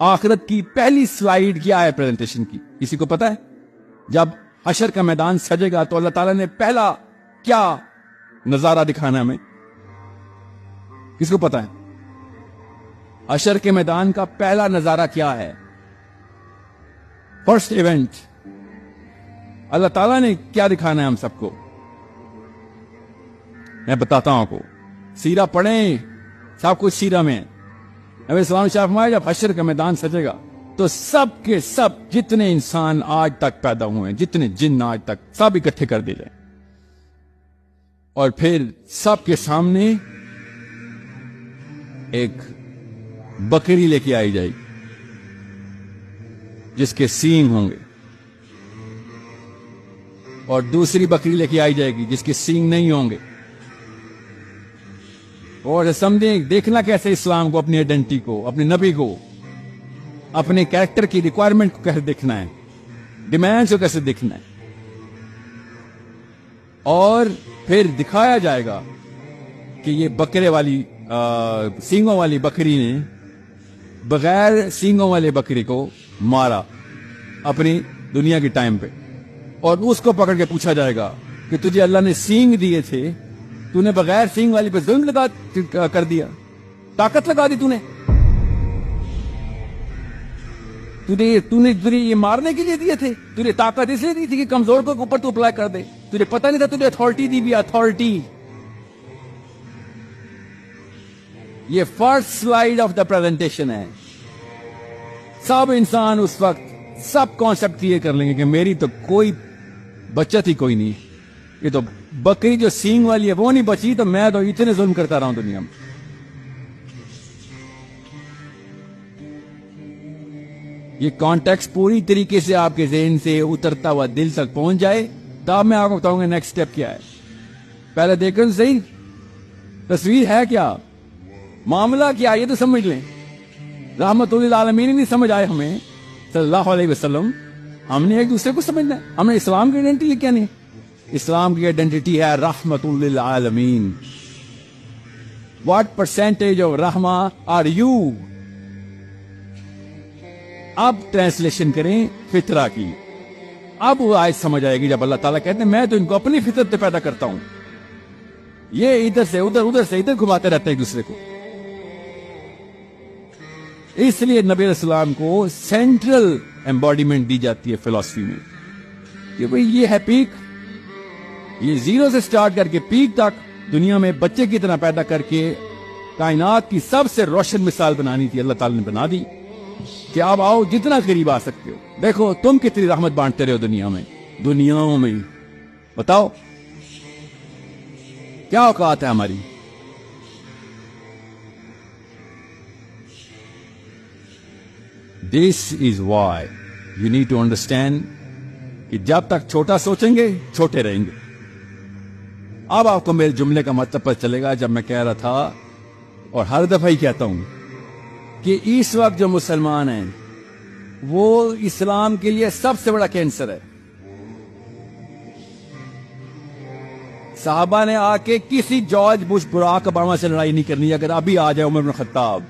آخرت کی پہلی سلائیڈ کیا ہے پریزنٹیشن کی؟ کسی کو پتا ہے؟ جب حشر کا میدان سجے گا تو اللہ تعالیٰ نے پہلا کیا نظارہ دکھانا ہمیں؟ کس کو پتا ہے حشر کے میدان کا پہلا نظارہ کیا ہے؟ فرسٹ ایونٹ اللہ تعالیٰ نے کیا دکھانا ہے ہم سب کو؟ میں بتاتا ہوں آپ کو، سیرہ پڑھیں، سب کچھ سیرہ میں ہے۔ نبی اسلام شاہ فرمایا جب حشر کا میدان سجے گا تو سب کے سب جتنے انسان آج تک پیدا ہوئے ہیں، جتنے جن آج تک، سب اکٹھے کر دیے جائیں، اور پھر سب کے سامنے ایک بکری لے کے آئی جائے گی جس کے سینگ ہوں گے، اور دوسری بکری لے کے آئی جائے گی جس کے سینگ نہیں ہوں گے۔ اور سمجھیں، دیکھنا کیسے اسلام کو، اپنی آئیڈینٹی کو، اپنے نبی کو، اپنے کیریکٹر کی ریکوائرمنٹ کو کیسے دیکھنا ہے، ڈیمانڈز کو کیسے دیکھنا ہے، اور پھر دکھایا جائے گا کہ یہ بکرے والی سینگوں والی بکری نے بغیر سینگوں والے بکری کو مارا اپنی دنیا کے ٹائم پہ، اور اس کو پکڑ کے پوچھا جائے گا کہ تجھے اللہ نے سینگ دیے تھے، تو نے بغیر سینگ والی پہ ظلم کر دیا، طاقت لگا دی، تو نے یہ مارنے کے لیے دیے تھے، تجھے طاقت اس لیے دی تھی کہ کمزور کو اوپر تو اپلائی کر دے، تجھے پتہ نہیں تھا تجھے اتھارٹی دی بھی، اتھارٹی۔ یہ first slide of the presentation ہے۔ سب انسان اس وقت سب کانسیپٹ کلیئر کر لیں گے کہ میری تو کوئی بچت ہی کوئی نہیں، یہ تو بکری جو سینگ والی ہے وہ نہیں بچی، تو میں تو اتنے ظلم کرتا رہا ہوں دنیا میں۔ یہ کانٹیکس پوری طریقے سے آپ کے ذہن سے اترتا ہوا دل تک پہنچ جائے تب میں آپ کو بتاؤں گا نیکسٹ سٹیپ کیا ہے۔ پہلے دیکھیں صحیح تصویر ہے کیا، معاملہ کیا، یہ تو سمجھ لیں۔ رحمت للعالمین نہیں سمجھ آئے ہمیں صلی اللہ علیہ وسلم، ہم نے ایک دوسرے کو سمجھنا ہے۔ ہم نے اسلام کی آئیڈینٹی کیا نہیں؟ اسلام کی آئیڈینٹی ہے رحمت للعالمین۔ واٹ پرسنٹیج آف رحمہ آر یو؟ اب ٹرانسلیشن کریں فطرہ کی، اب وہ آیت سمجھ آئے گی جب اللہ تعالیٰ کہتے ہیں میں تو ان کو اپنی فطرت سے پیدا کرتا ہوں، یہ ادھر سے ادھر، ادھر سے ادھر گھماتے رہتے ہیں ایک دوسرے کو۔ اس لیے نبی علیہ السلام کو سینٹرل ایمباڈیمنٹ دی جاتی ہے فلسفی میں کہ بھئی یہ ہے پیک، یہ زیرو سے سٹارٹ کر کے پیک تک دنیا میں بچے کی طرح پیدا کر کے کائنات کی سب سے روشن مثال بنانی تھی، اللہ تعالیٰ نے بنا دی کہ آپ آؤ جتنا قریب آ سکتے ہو، دیکھو تم کتنی رحمت بانٹتے رہے ہو دنیاؤں میں، بتاؤ کیا اوقات ہے ہماری؟ This is why you need to understand کہ جب تک چھوٹا سوچیں گے چھوٹے رہیں گے۔ اب آپ کو میرے جملے کا مطلب پتہ چلے گا جب میں کہہ رہا تھا، اور ہر دفعہ ہی کہتا ہوں، کہ اس وقت جو مسلمان ہیں وہ اسلام کے لیے سب سے بڑا کینسر ہے۔ صحابہ نے آ کے کسی جارج بش براک اوباما سے لڑائی نہیں کرنی، اگر ابھی آ جائے عمر بن خطاب،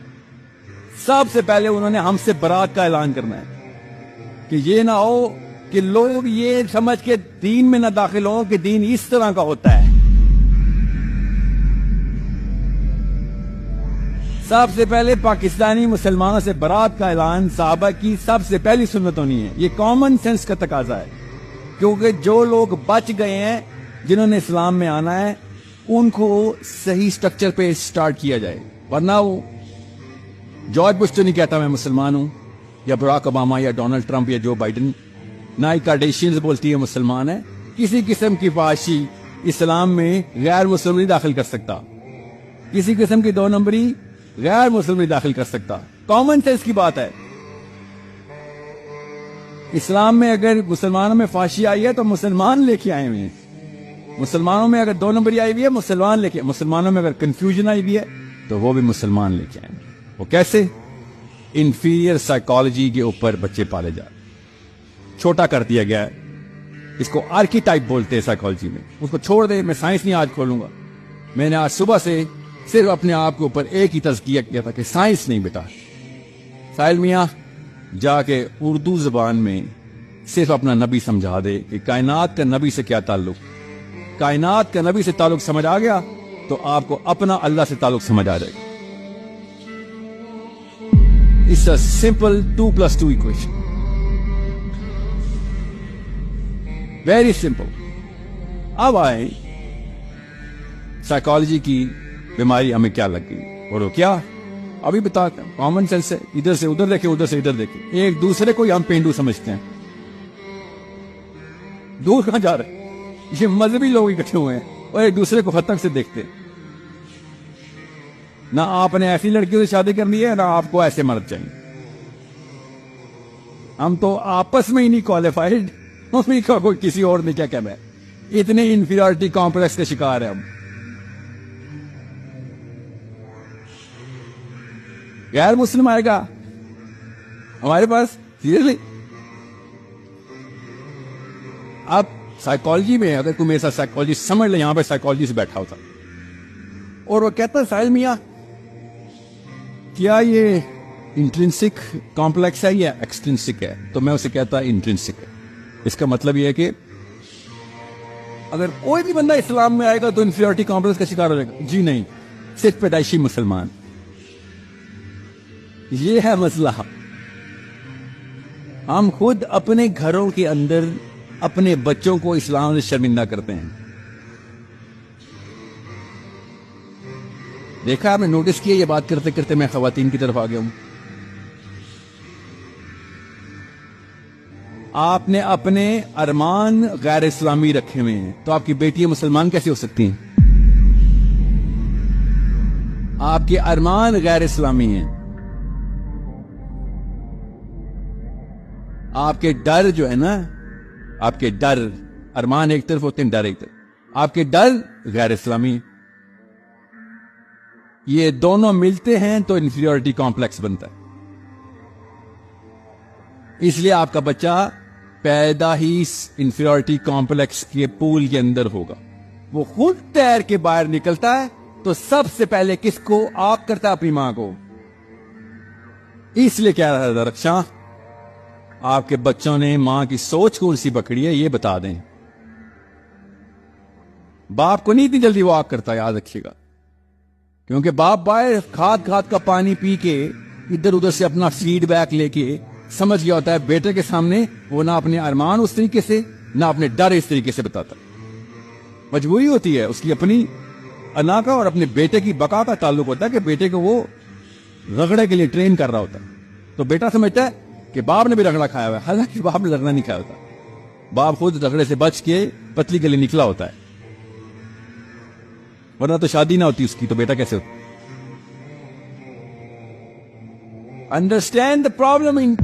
سب سے پہلے انہوں نے ہم سے برات کا اعلان کرنا ہے کہ یہ نہ ہو کہ لوگ یہ سمجھ کے دین میں نہ داخل ہوں کہ دین اس طرح کا ہوتا ہے۔ سب سے پہلے پاکستانی مسلمانوں سے برات کا اعلان صحابہ کی سب سے پہلی سنت ہونی ہے۔ یہ کامن سینس کا تقاضا ہے، کیونکہ جو لوگ بچ گئے ہیں جنہوں نے اسلام میں آنا ہے ان کو صحیح سٹرکچر پہ سٹارٹ کیا جائے، ورنہ وہ جارج بش تو نہیں کہتا میں مسلمان ہوں، یا براک اوباما یا ڈونلڈ ٹرمپ یا جو بائیڈن، نہ ہی کارڈیشینز بولتی ہے مسلمان ہے۔ کسی قسم کی فحاشی اسلام میں غیر مسلم نہیں داخل کر سکتا، کسی قسم کی دو نمبری غیر مسلم نہیں داخل کر سکتا۔ کامن سینس کی بات ہے۔ اسلام میں اگر مسلمانوں میں فحاشی آئی ہے تو مسلمان لے کے آئے ہوئے ہیں، مسلمانوں میں اگر دو نمبری آئی ہوئی ہے مسلمان لے کے، مسلمانوں میں اگر کنفیوژن آئی ہوئی ہے تو وہ بھی مسلمان لے کے آئے ہیں۔ وہ کیسے؟ انفیریئر سائیکالوجی کے اوپر بچے پالے جا، چھوٹا کر دیا گیا ہے، اس کو آرکیٹائپ بولتے ہیں سائیکالوجی میں۔ اس کو چھوڑ دے، میں سائنس نہیں آج کھولوں گا۔ میں نے آج صبح سے صرف اپنے آپ کے اوپر ایک ہی تزکیہ کیا تھا کہ سائنس نہیں بیٹا، ساحل میاں جا کے اردو زبان میں صرف اپنا نبی سمجھا دے کہ کائنات کا نبی سے کیا تعلق. کائنات کا نبی سے تعلق سمجھ آ گیا تو آپ کو اپنا اللہ سے تعلق سمجھ آ جائے گا. It's a simple 2+2 equation. Very simple. اب آئے سائیکالوجی کی بیماری ہمیں کیا لگ گئی اور وہ کیا ابھی بتاتا ہوں. کامن سینس ہے, ادھر سے ادھر دیکھے ادھر سے ادھر دیکھے. ایک دوسرے کو ہم پینڈو سمجھتے ہیں. دور کہاں جا رہے ہیں؟ یہ مذہبی لوگ اکٹھے ہوئے ہیں اور ایک دوسرے کو خطرک سے دیکھتے ہیں. نہ آپ نے ایسی لڑکیوں سے شادی کرنی ہے نہ آپ کو ایسے مرد چاہیے. ہم تو آپس میں ہی نہیں کوالیفائڈ, کوئی کسی اور نے کیا کہنا ہے. اتنے انفیریورٹی کمپلیکس کے شکار ہیں ہم. غیر مسلم آئے گا ہمارے پاس سیریسلی. اب سائیکالوجی میں اگر کوئی میرے ساتھ سائیکالوجی سمجھ لے, یہاں پہ سائیکالوجی سے بیٹھا ہوتا اور وہ کہتا ہے ساحل میاں کیا یہ انٹرنسک کمپلیکس ہے یا ایکسٹرنسک ہے, تو میں اسے کہتا انٹرنسک ہے. اس کا مطلب یہ ہے کہ اگر کوئی بھی بندہ اسلام میں آئے گا تو انفیریورٹی کمپلیکس کا شکار ہو جائے گا. جی نہیں, صرف پیدائشی مسلمان. یہ ہے مسئلہ. ہم خود اپنے گھروں کے اندر اپنے بچوں کو اسلام سے شرمندہ کرتے ہیں. دیکھا آپ نے, نوٹس کیا یہ بات کرتے کرتے میں خواتین کی طرف آ گیا ہوں. آپ نے اپنے ارمان غیر اسلامی رکھے ہوئے ہیں تو آپ کی بیٹیاں مسلمان کیسے ہو سکتی ہیں؟ آپ کے ارمان غیر اسلامی ہیں. آپ کے ڈر جو ہے نا, آپ کے ڈر, ارمان ایک طرف ہوتے ہیں, ڈر ایک طرف. آپ کے ڈر غیر اسلامی ہیں. یہ دونوں ملتے ہیں تو انفیریورٹی کمپلیکس بنتا ہے. اس لیے آپ کا بچہ پیدا ہی انفیریورٹی کمپلیکس کے پول کے اندر ہوگا. وہ خود تیر کے باہر نکلتا ہے تو سب سے پہلے کس کو آپ کرتا ہے؟ اپنی ماں کو. اس لیے کیا رہا رکشا, آپ کے بچوں نے ماں کی سوچ کون سی پکڑی ہے یہ بتا دیں. باپ کو نہیں اتنی جلدی وہ آگ کرتا, یاد رکھیے گا, کیونکہ باپ باہر کھاد کا پانی پی کے ادھر ادھر سے اپنا فیڈ بیک لے کے سمجھ گیا ہوتا ہے. بیٹے کے سامنے وہ نہ اپنے ارمان اس طریقے سے نہ اپنے ڈر اس طریقے سے بتاتا. مجبوری ہوتی ہے اس کی اپنی انا کا اور اپنے بیٹے کی بقا کا تعلق ہوتا ہے کہ بیٹے کو وہ رگڑے کے لیے ٹرین کر رہا ہوتا ہے. تو بیٹا سمجھتا ہے کہ باپ نے بھی رگڑا کھایا ہوا ہے, حالانکہ باپ نے رگڑا نہیں کھایا ہوتا. باپ خود رگڑے سے بچ کے پتلی کے لیے نکلا ہوتا ہے, ورنہ تو شادی نہ ہوتی اس کی, تو بیٹا کیسے ہوتا. Understand the problem in